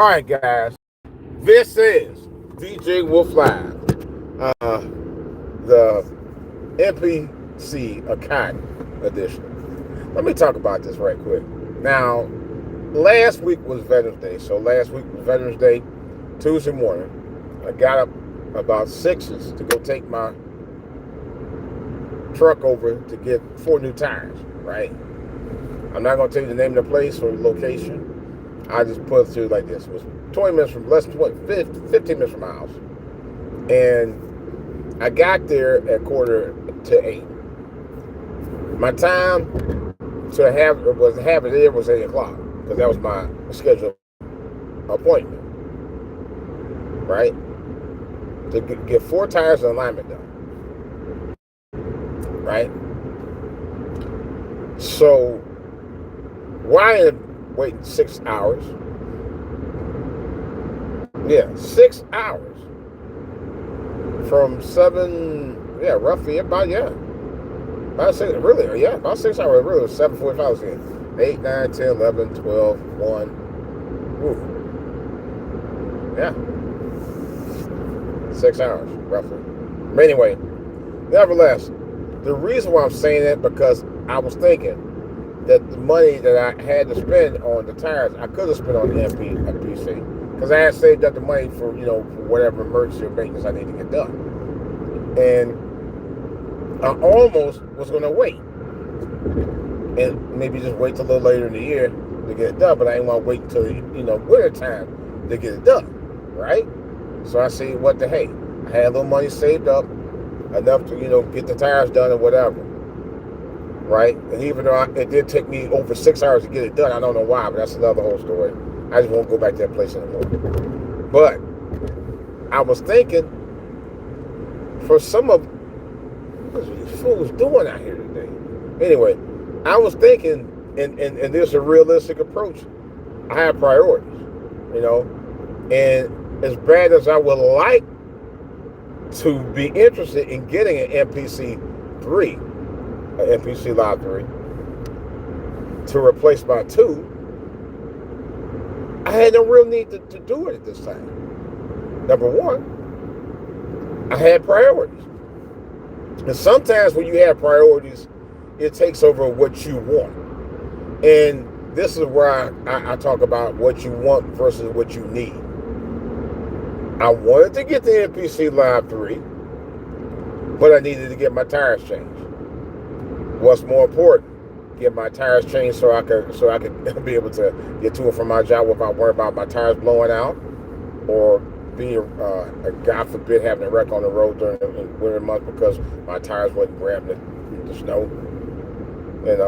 All right, guys. This is DJ Wolf Live, uh, the MPC Academy edition. Let me talk about this right quick. Now, last week was Veterans Day. So last week was Veterans Day, Tuesday morning. I got up about 6s to go take my truck over to get 4 new tires, right? I'm not going to tell you the name of the place or the location. I just put it through like this. It was 20 minutes from, less than 20, 15 minutes from my house. And I got there at 7:45. My time to have it there was 8 o'clock because that was my scheduled appointment, right? To get 4 tires and alignment done, right? So why waiting 6 hours? Yeah, 6 hours from 7. Yeah, roughly about 6. Really, yeah, about 6 hours. Really, 7:45 again. 8, 9, 10, 11, 12, 1. Ooh, yeah, 6 hours roughly. But anyway, nevertheless, the reason why I'm saying that because I was thinking that the money that I had to spend on the tires, I could have spent on the MPC because I had saved up the money for for whatever emergency or maintenance I need to get done, and I almost was going to wait and maybe just wait till a little later in the year to get it done, but I didn't want to wait until winter time to get it done, right? So I said, what the hey, I had a little money saved up enough to get the tires done or whatever. Right? And even though it did take me over 6 hours to get it done, I don't know why, but that's another whole story. I just won't go back to that place anymore. But I was thinking, for some of what are these fools doing out here today? Anyway, I was thinking, and this is a realistic approach. I have priorities, and as bad as I would like to be interested in getting an MPC 3. MPC Live 3 to replace my 2, I had no real need to do it at this time. Number one, I had priorities. And sometimes when you have priorities, it takes over what you want. And this is where I talk about what you want versus what you need. I wanted to get the MPC Live 3, but I needed to get my tires changed. What's more important? Get my tires changed so I could be able to get to and from my job without worrying about my tires blowing out, or be God forbid having a wreck on the road during the winter months because my tires wasn't grabbing the snow, and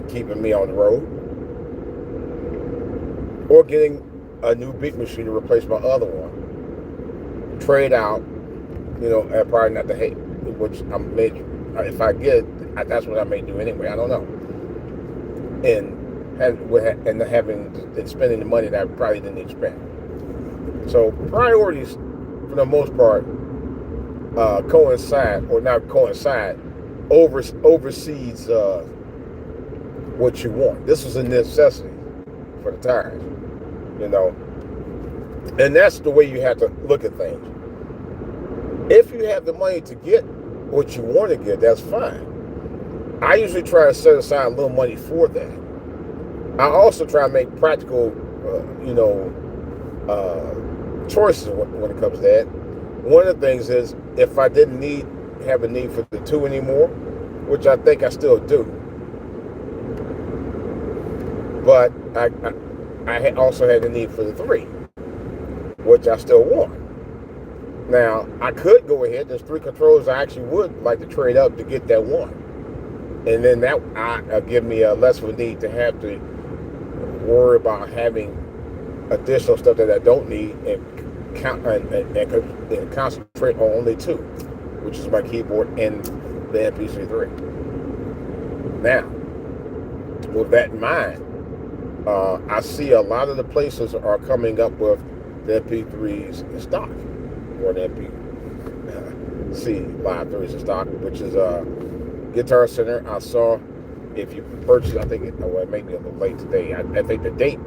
keeping me on the road, or getting a new big machine to replace my other one, trade out, at probably not the hate, which I'm making. If I get it, that's what I may do anyway. I don't know. And spending the money that I probably didn't need to spend. So priorities, for the most part, coincide or not coincide, oversees what you want. This was a necessity for the tires, and that's the way you have to look at things. If you have the money to get what you want to get, that's fine. I usually try to set aside a little money for that. I also try to make practical, choices when it comes to that. One of the things is if I didn't have a need for the 2 anymore, which I think I still do, but I also had the need for the 3, which I still want. Now, I could go ahead. There's 3 controllers I actually would like to trade up to get that 1. And then that give me a less of a need to have to worry about having additional stuff that I don't need and concentrate on only 2, which is my keyboard and the MPC 3. Now, with that in mind, I see a lot of the places are coming up with the MP3s in stock, or the MPC Live 3s in stock, which is Guitar Center. I saw if you purchase, I think it may be a little late today. I think the date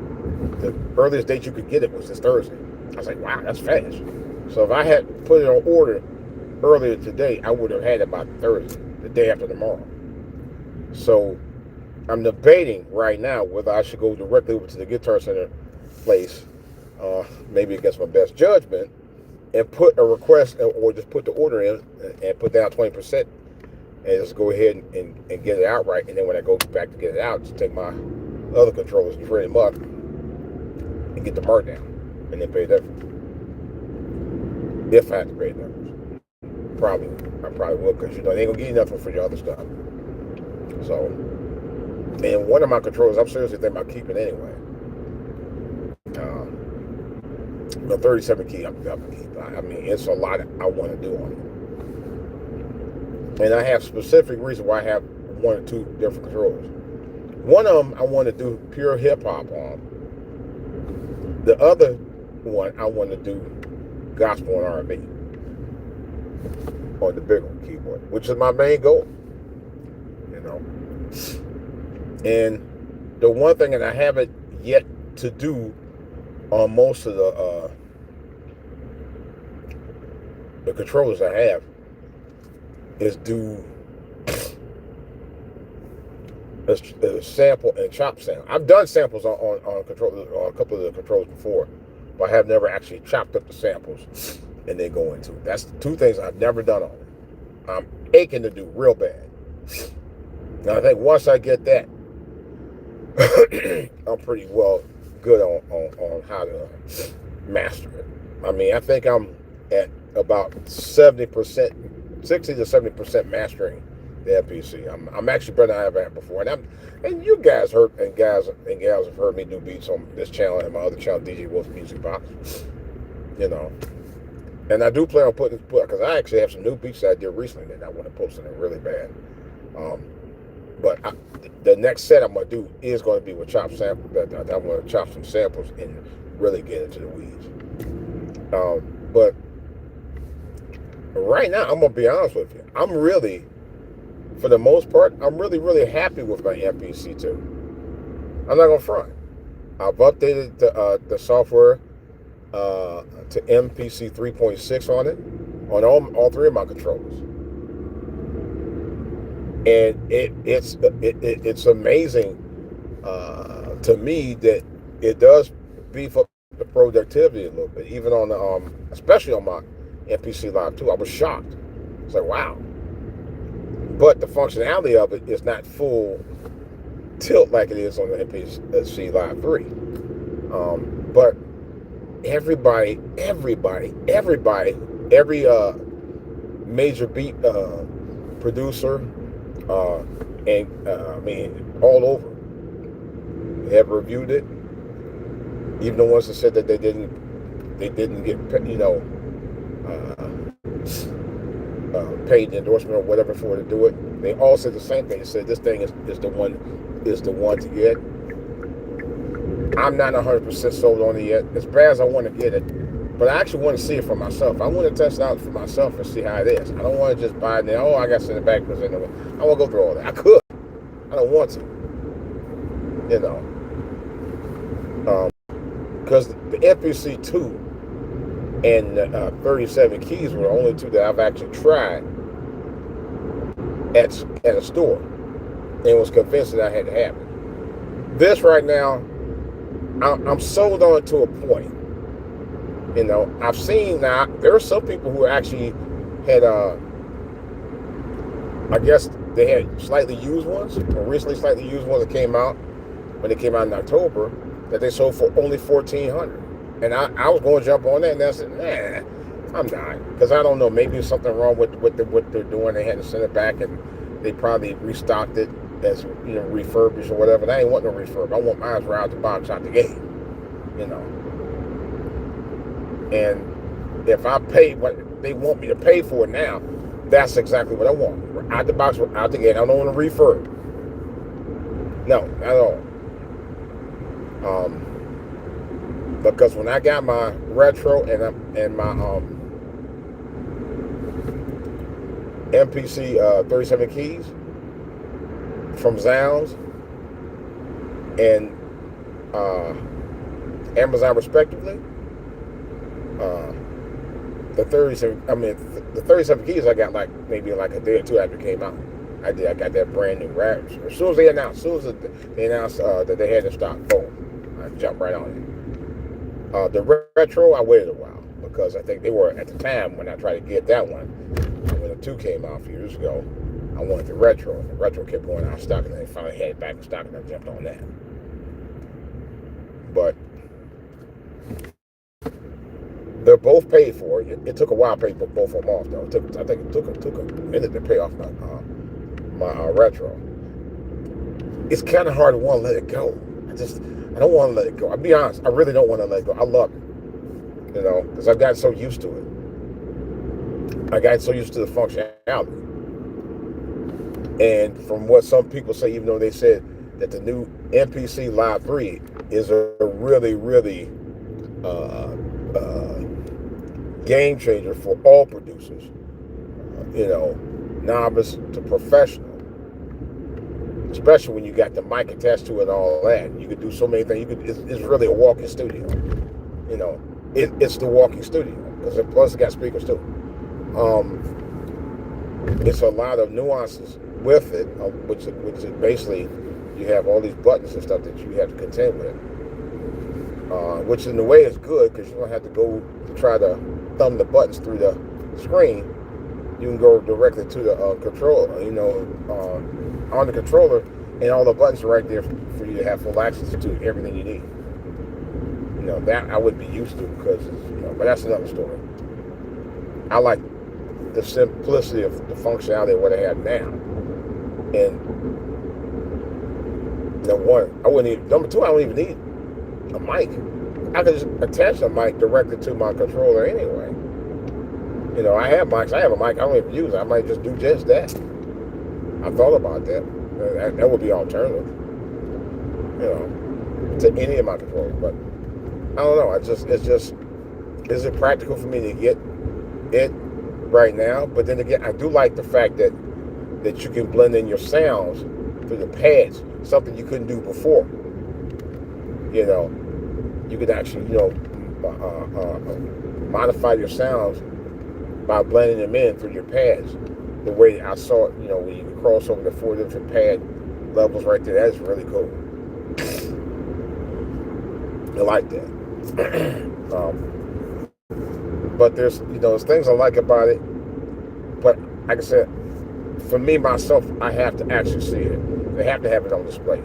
The earliest date you could get it was this Thursday. I was like, wow, that's fast. So if I had put it on order earlier today, I would have had it by Thursday, the day after tomorrow. So I'm debating right now whether I should go directly over to the Guitar Center place, maybe against my best judgment, and put a request or just put the order in and put down 20% and just go ahead and get it outright. And then when I go back to get it out, just take my other controllers and trade them up and get the markdown and then pay the difference. If I have to pay the difference. I probably will, because they ain't gonna give you nothing for your other stuff. So, and one of my controllers, I'm seriously thinking about keeping anyway. The 37 key, I'm gonna keep. I mean, it's a lot I want to do on it, and I have specific reasons why I have one or two different controllers. One of them I want to do pure hip hop on. The other one I want to do gospel and R&B on the bigger keyboard, which is my main goal. And the one thing that I haven't yet to do on most of the controllers I have is do a sample and chop sound. I've done samples on controllers, on a couple of the controllers before, but I have never actually chopped up the samples and then go into it. That's the two things I've never done on it. I'm aching to do real bad. Now I think once I get that, I'm pretty well good on how to master it. I mean, I think I'm at about 70%, 60 to 70% mastering the MPC. I'm actually better than I ever had before. And you guys and gals have heard me do beats on this channel and my other channel, DJ Wolf's Music Box. And I do plan on putting, because I actually have some new beats that I did recently that I want to post in it really bad. But the next set I'm going to do is going to be with chop samples. I'm going to chop some samples and really get into the weeds. But right now, I'm going to be honest with you. I'm really, for the most part, I'm really, really happy with my MPC 2. I'm not going to front. I've updated the software to MPC 3.6 on it, on all three of my controllers. And it's amazing to me that it does beef up the productivity a little bit, even on the especially on my MPC Live 2. I was shocked. It's like, wow. But the functionality of it is not full tilt like it is on the MPC Live 3. But every major beat producer, I mean, all over, have reviewed it. Even the ones that said that they didn't get paid endorsement or whatever for to do it. They all said the same thing. They said this thing is the one to get. I'm not 100% sold on it yet. As bad as I want to get it, but I actually want to see it for myself. I want to test it out for myself and see how it is. I don't want to just buy it and then, I got to send it back because I want to go through all that. I could. I don't want to. Because the MPC 2 and 37 keys were the only two that I've actually tried at a store and was convinced that I had to have it. This right now, I'm sold on it to a point. I've seen now, there are some people who actually had, I guess they had slightly used ones, or recently slightly used ones that came out, when they came out in October, that they sold for only $1,400. And I was going to jump on that, and I said, nah, I'm not. Because I don't know, maybe there's something wrong with what they're doing. They had to send it back, and they probably restocked it as, refurbished or whatever. And I ain't want no refurb. I want mine right out the box, out the gate. And if I pay what they want me to pay for it now, that's exactly what I want. Out the box, out the gate. I don't want to refurb. No, not at all. Because when I got my retro and my MPC 37 keys from Zounds, and Amazon respectively. The 37 keys I got like maybe like a day or two after it came out. I got that brand new Raptor. As soon as they announced that they had to stock, boom, I jumped right on it. The Retro, I waited a while because I think they were at the time when I tried to get that one. When the 2 came out a few years ago, I wanted the Retro, and the Retro kept going out of stock, and they finally had it back in stock, and I jumped on that. But they're both paid for. It took a while to pay both of them off, though. I think it took a minute to pay off my Retro. It's kind of hard to want to let it go. I don't want to let it go. I'll be honest, I really don't want to let it go. I love it, because I've gotten so used to it. I got so used to the functionality. And from what some people say, even though they said that the new MPC Live 3 is a really, really game changer for all producers, novice to professional, especially when you got the mic attached to it and all that. You could do so many things. It's really a walking studio. It's the walking studio because plus it got speakers too. It's a lot of nuances with it, which is basically you have all these buttons and stuff that you have to contend with. Which in a way is good because you don't have to go to try to thumb the buttons through the screen. You can go directly to the controller, on the controller, and all the buttons are right there for you to have full access to everything you need. That I would be used to because, but that's another story. I like the simplicity of the functionality of what I have now. And number 2, I don't even need a mic. I could just attach a mic directly to my controller anyway. I have mics. I have a mic. I don't even use it. I might just do just that. I thought about that. That would be alternative, to any of my controllers. But I don't know. Is it practical for me to get it right now? But then again, I do like the fact that you can blend in your sounds through the pads, something you couldn't do before. You could actually, modify your sounds by blending them in through your pads. The way I saw it, when you can cross over the 4 different pad levels right there, that's really cool. I like that. But there's things I like about it. But like I said, for me, myself, I have to actually see it. They have to have it on display.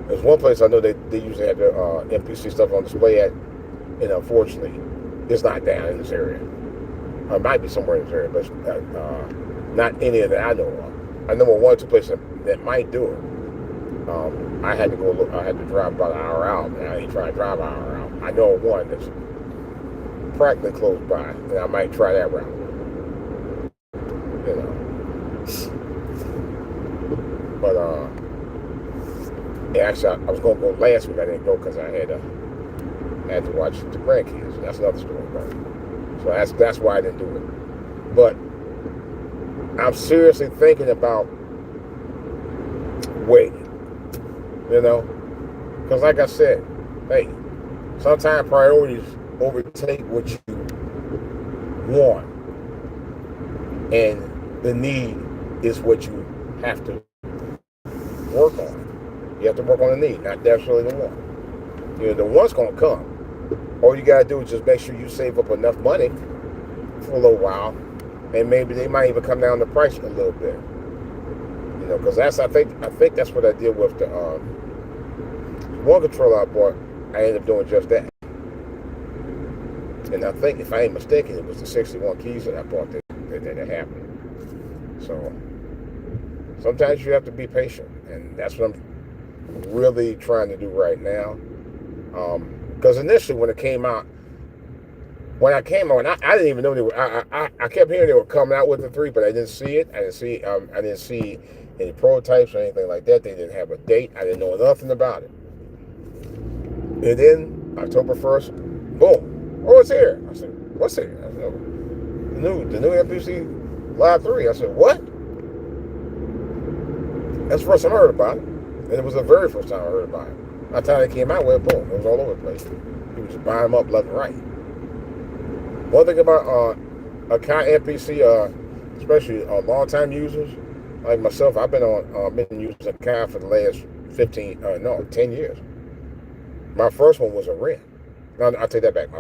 There's one place I know they usually have their MPC stuff on display at, and unfortunately, it's not down in this area. It might be somewhere in this area, but not any of that I know of. I know of 1 or 2 places that might do it. I had to go look. I had to drive about an hour out, and I ain't trying to drive an hour out. I know of one that's practically close by, and I might try that route. But actually, I was going to go last week. I didn't go because I had to watch the grandkids. That's another story. So that's why I didn't do it. But I'm seriously thinking about waiting. Because like I said, hey, sometimes priorities overtake what you want, and the need is what you have to work on. You have to work on the need, not necessarily the want. The want's gonna come. All you gotta do is just make sure you save up enough money for a little while, and maybe they might even come down the price a little bit. Because I think that's what I did with the one controller I bought. I ended up doing just that. And I think, if I ain't mistaken, it was the 61 keys that I bought that happened. So sometimes you have to be patient, and that's what I'm really trying to do right now. Because initially, when I came out, I didn't even know they were. I kept hearing they were coming out with the 3, but I didn't see it. I didn't see any prototypes or anything like that. They didn't have a date. I didn't know nothing about it. And then October 1st, boom! Oh, it's here. I said, "What's here?" I said, the new MPC Live 3. I said, "What?" That's the first time I heard about it, and it was the very first time I heard about it. By the time it came out, boom, it was all over the place. People just buy them up left and right. One thing about account MPC, especially long-time users like myself, I've been using account for the last 10 years. My first one was a rent. No, I take that back. My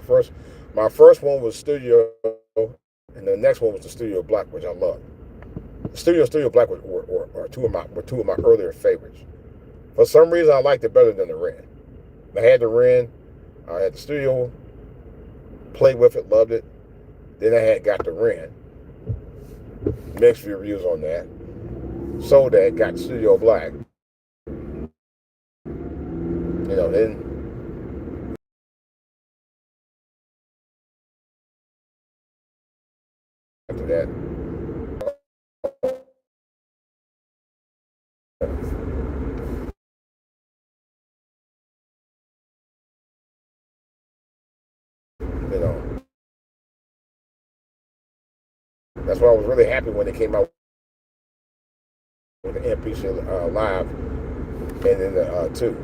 first one was Studio, and the next one was the Studio Black, which I love. Studio Black were two of my earlier favorites. For some reason, I liked it better than the Ren. I had the Ren, I had the Studio, played with it, loved it. Then I got the Ren. Mixed reviews on that. Sold that, got Studio Black. Then after that, that's why I was really happy when they came out with the MPC Live, and then the 2.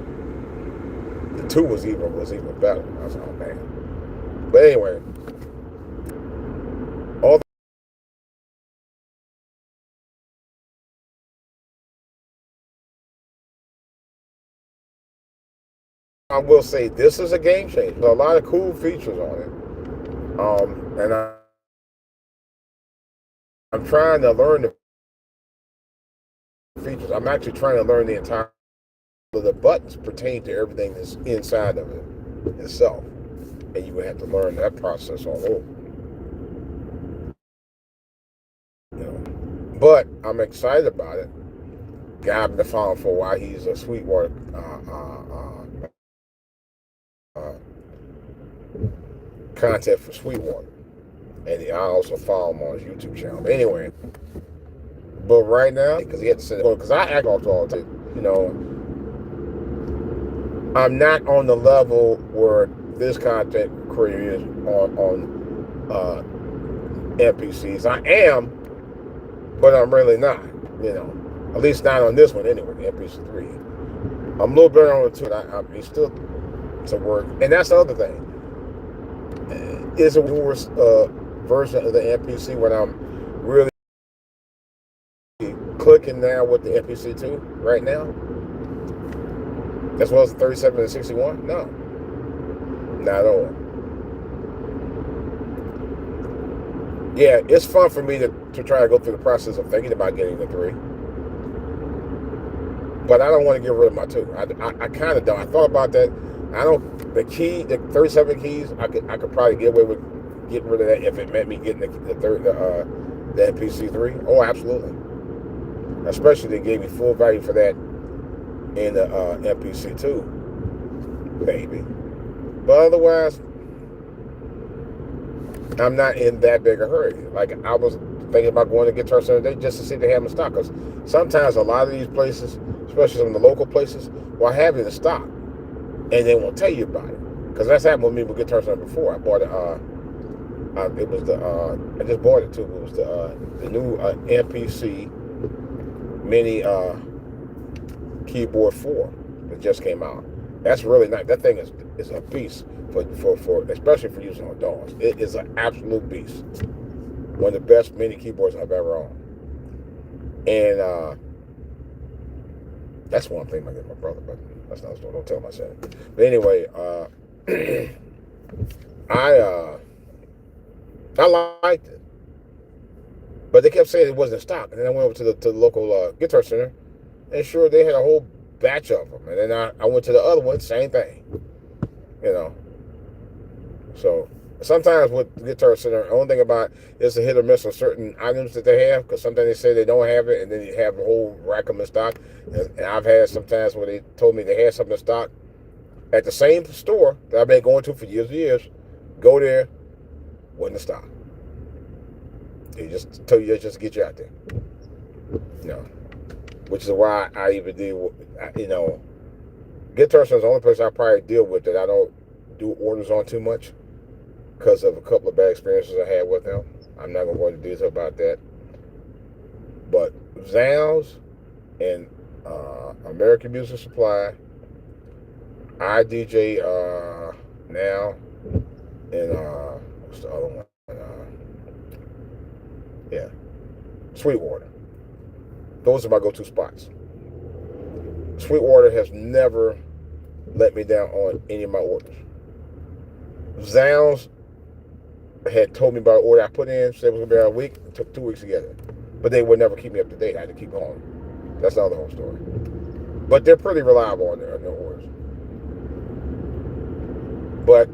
The 2 was even better. I was like, oh man. But anyway, all I will say, this is a game changer. There's a lot of cool features on it, and I'm trying to learn the features. I'm actually trying to learn the entire. The buttons pertain to everything that's inside of it itself, and you would have to learn that process all over. But I'm excited about it. Guy I've been following for a while. He's a Sweetwater content for Sweetwater, and I also follow him on his YouTube channel. But anyway, right now, because he had to send it, because I act all the time, I'm not on the level where this content creator is on MPCs. I am, but I'm really not. At least not on this one anyway. The MPC3. I'm a little better on the 2. I'm still to work, and that's the other thing. Is a worse version of the MPC when I'm really clicking now with the MPC2 right now, as well as the 37 and 61? No, not at all. Yeah, it's fun for me to try to go through the process of thinking about getting the 3, but I don't want to get rid of my 2. I kind of don't. I thought about that. The 37 keys, I could probably get away with getting rid of that if it meant me getting the MPC3. Oh, absolutely. Especially they gave me full value for that in the MPC2, baby. But otherwise, I'm not in that big a hurry. Like, I was thinking about going to Guitar Center today just to see if they have them in stock. Because sometimes a lot of these places, especially some of the local places, will have it in stock, and they won't tell you about it. Because that's happened with me with Guitar Center before. I bought it. It was I just bought it too. It was the new MPC Mini Keyboard 4 that just came out. That's really nice. That thing is a beast for especially for using on DAWs. It is an absolute beast. One of the best mini keyboards I've ever owned. And that's one thing I get my brother, but that's not don't tell him I said it. But anyway, I liked it, but they kept saying it wasn't in stock. And then I went over to the local Guitar Center, and sure, they had a whole batch of them. And then I went to the other one, same thing. So sometimes with Guitar Center, the only thing about it is a hit or miss on certain items that they have, because sometimes they say they don't have it, and then you have a whole rack of them in stock. And I've had some times where they told me they had something in stock at the same store that I've been going to for years and years. Go there, wasn't in stock. They just tell you just to get you out there. Which is why I even deal with, Guitar Center is the only place I probably deal with that I don't do orders on too much, because of a couple of bad experiences I had with them. I'm not going to go into detail about that. But Zales and American Music Supply, IDJ now, and what's the other one? Yeah, Sweetwater. Those are my go-to spots. Sweetwater has never let me down on any of my orders. Zounds had told me about an order I put in, said it was going to be out a week. It took 2 weeks to get it. But they would never keep me up to date. I had to keep going. That's not the whole story. But they're pretty reliable on their orders. But,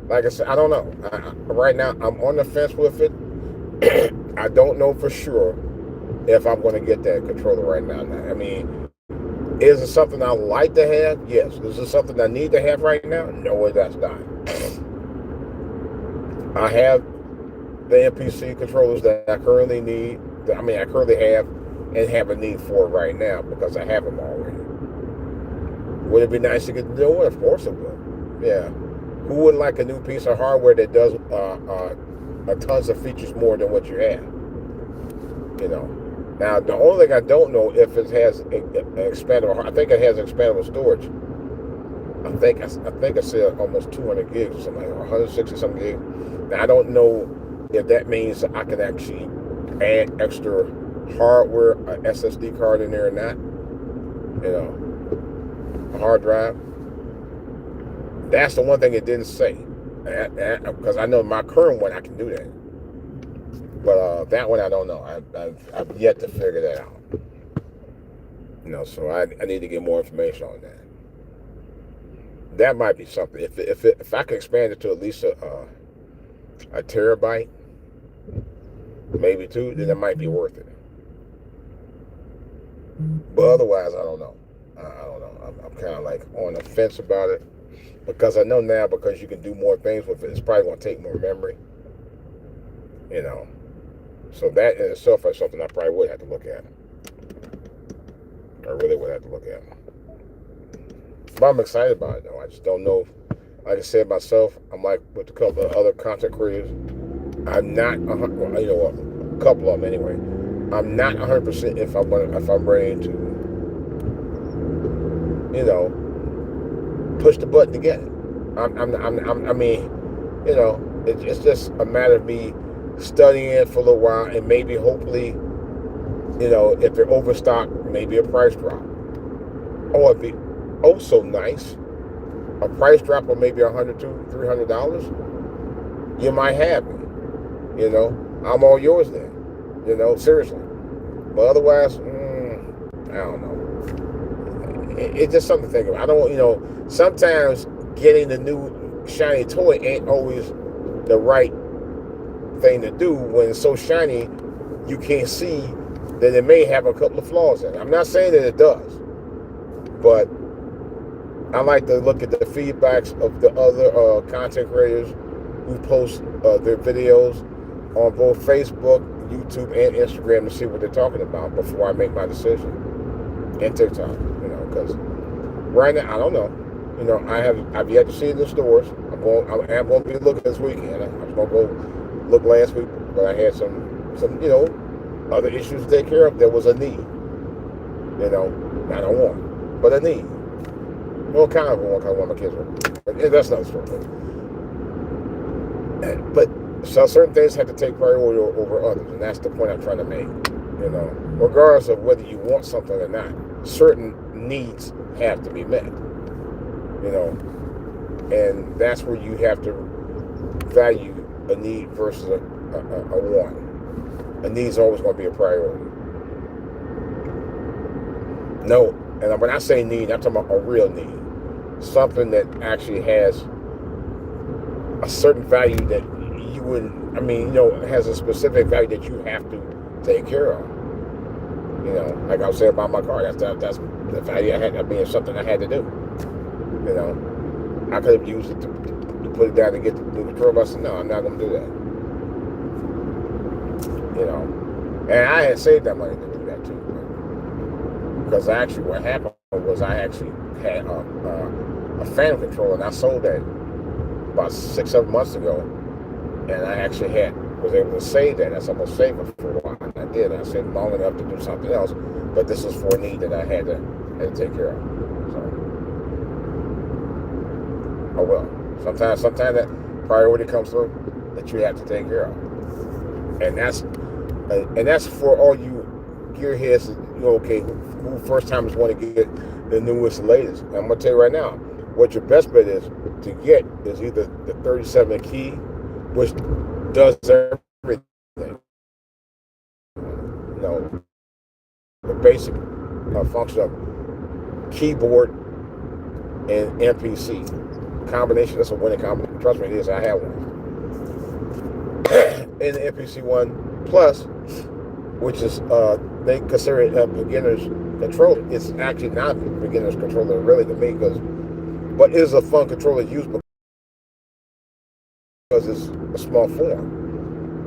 like I said, I don't know. Right now, I'm on the fence with it. I don't know for sure if I'm going to get that controller right now. I mean, is it something I like to have? Yes. Is it something I need to have right now? No, that's not. I have the MPC controllers that I currently need. I currently have and have a need for right now because I have them already. Would it be nice to get the new one? Of course it would. Yeah. Who wouldn't like a new piece of hardware that does tons of features more than what you have? You know. Now, the only thing I don't know if it has expandable. I think it has expandable storage. I think I said almost 200 gigs or something, like 160 something gigs. Now, I don't know if that means I can actually add extra hardware, an SSD card in there or not. You know, a hard drive. That's the one thing it didn't say, because I know my current one I can do that. But that one I don't know. I've yet to figure that out. You know, so I need to get more information on that. That might be something. If I can expand it to at least a terabyte, maybe 2, then it might be worth it. But otherwise, I don't know. I don't know. I'm kind of like on the fence about it because I know now because you can do more things with it. It's probably going to take more memory. You know. So that in itself is something I probably would have to look at. I really would have to look at. But I'm excited about it, though. I just don't know. Like I said myself, I'm like with a couple of other content creators. I'm not, a couple of them anyway. I'm not 100% if I'm ready to, push the button to get it. I mean, it's just a matter of me studying it for a little while and maybe hopefully, if they're overstocked, maybe a price drop. Or it'd be so nice, a price drop of maybe $100 to $300. You might have me. I'm all yours then. Seriously. But otherwise, I don't know. It's just something to think about. I don't, sometimes getting the new shiny toy ain't always the right thing to do when it's so shiny you can't see that it may have a couple of flaws in it. I'm not saying that it does, but I like to look at the feedbacks of the other content creators who post their videos on both Facebook, YouTube, and Instagram to see what they're talking about before I make my decision. And TikTok, because right now I don't know. I've yet to see it in the stores. I'm going to be looking this weekend. I was going to go look last week, but I had some other issues to take care of. There was a need. Not a want, but a need. Well, kind of one, kind of my kids were. But that's another story. But so certain things have to take priority over others, and that's the point I'm trying to make. Regardless of whether you want something or not, certain needs have to be met. And that's where you have to value a need versus a want. A need is always going to be a priority. No, and when I say need, I'm talking about a real need. Something that actually has a certain value that you wouldn't, has a specific value that you have to take care of. Like I was saying about my car, that's the value I had. Something I had to do. I could have used it to put it down to get the control. I said, no, I'm not going to do that. And I had saved that money to do that too. Because actually what happened was I actually had a fan controller, and I sold that about 6-7 months ago. And I actually was able to save that. That's almost saved it for a while. And I did. I saved long enough to do something else. But this is for a need that I had to take care of. So, oh well. Sometimes that priority comes through that you have to take care of, and that's for all you gearheads. Okay, who first timers want to get the newest and latest. And I'm gonna tell you right now, what your best bet is to get is either the 37 key, which does everything. The basic function of keyboard and MPC combination. That's a winning combination. Trust me, it is. I have one. And the MPC one plus, which is they consider it a beginner's controller. It's actually not a beginner's controller really to me, but it is a fun controller to use because it's a small form.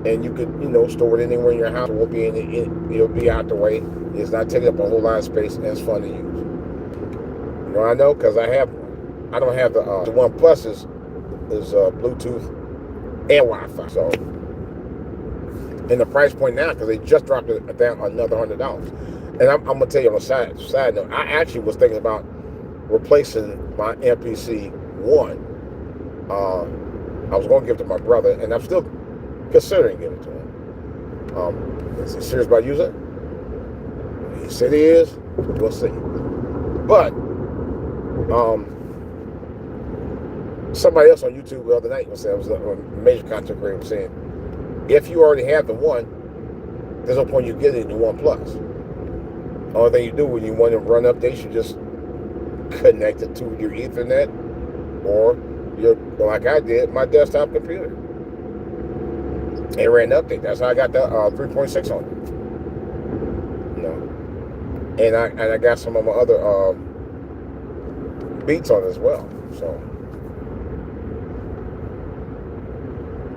And you could, store it anywhere in your house. It will be it'll be out the way. It's not taking up a whole lot of space, and it's fun to use. I know because I have one. I don't have the One Plus is Bluetooth and Wi-Fi. So, and the price point now, because they just dropped it down another $100. And I'm gonna tell you on a side note, I actually was thinking about replacing my MPC one. I was gonna give it to my brother, and I'm still considering giving it to him. Is he serious about using it? He said he is. We'll see. But somebody else on YouTube the other night was saying, a major content creator was saying, if you already have the one, there's no point you getting the One Plus. All thing you do when you want to run updates, you just connect it to your Ethernet or like I did, my desktop computer. And ran the update. That's how I got the 3.6 on it. And I got some of my other beats on it as well.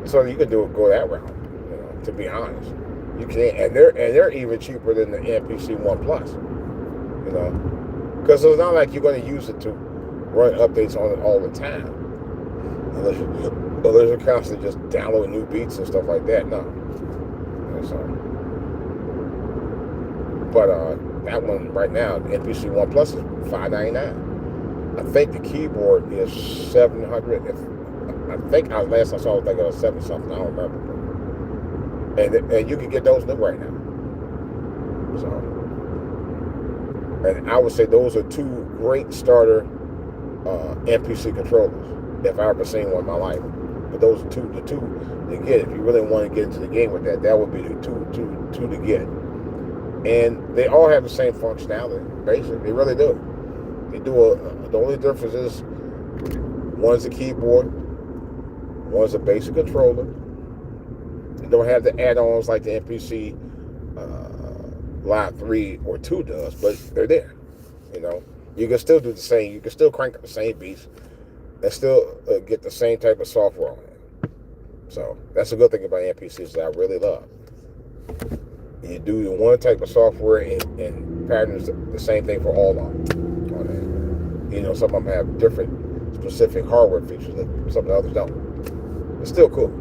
So you can go that route. To be honest, you can, and they're even cheaper than the MPC One Plus. Because it's not like you're going to use it to run updates on it all the time. Unless you're constantly just downloading new beats and stuff like that. No. But that one right now, the MPC One Plus is $599. I think the keyboard is $700. I think last I saw it was like $7 something. I don't remember. And you can get those new right now. So, and I would say those are two great starter MPC controllers if I ever seen one in my life. But those are the two to get. If you really want to get into the game with that would be the two to get. And they all have the same functionality, basically. They really do. They do. The only difference is one's a keyboard, one's a basic controller. They don't have the add-ons like the MPC Live 3 or 2 does, but they're there. You can still do the same. You can still crank up the same beats and still get the same type of software on it. So that's a good thing about MPCs that I really love. You do one type of software and patterns the same thing for all of them on it. Some of them have different specific hardware features that some of the others don't. It's still cool.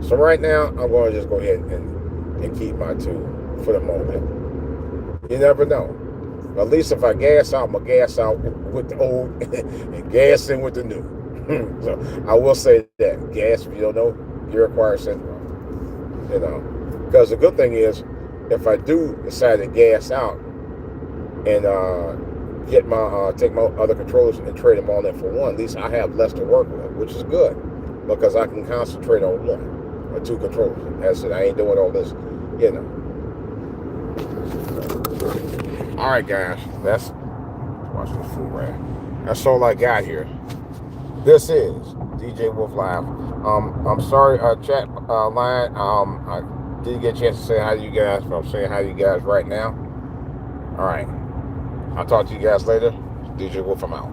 So right now, I'm going to just go ahead and keep my two for the moment. You never know. At least if I gas out, I'm going to gas out with the old and gas in with the new. So I will say that. Gas, if you don't know, gear acquired syndrome. Because the good thing is, if I do decide to gas out and get take my other controllers and trade them all in for one, at least I have less to work with, which is good. Because I can concentrate on one or two controllers. That's it. I ain't doing all this, All right, guys. Let's watch this food rag. That's all I got here. This is DJ Wolf Live. I'm sorry, chat line. I didn't get a chance to say hi to you guys, but I'm saying hi to you guys right now. All right. I'll talk to you guys later. DJ Wolf, I'm out.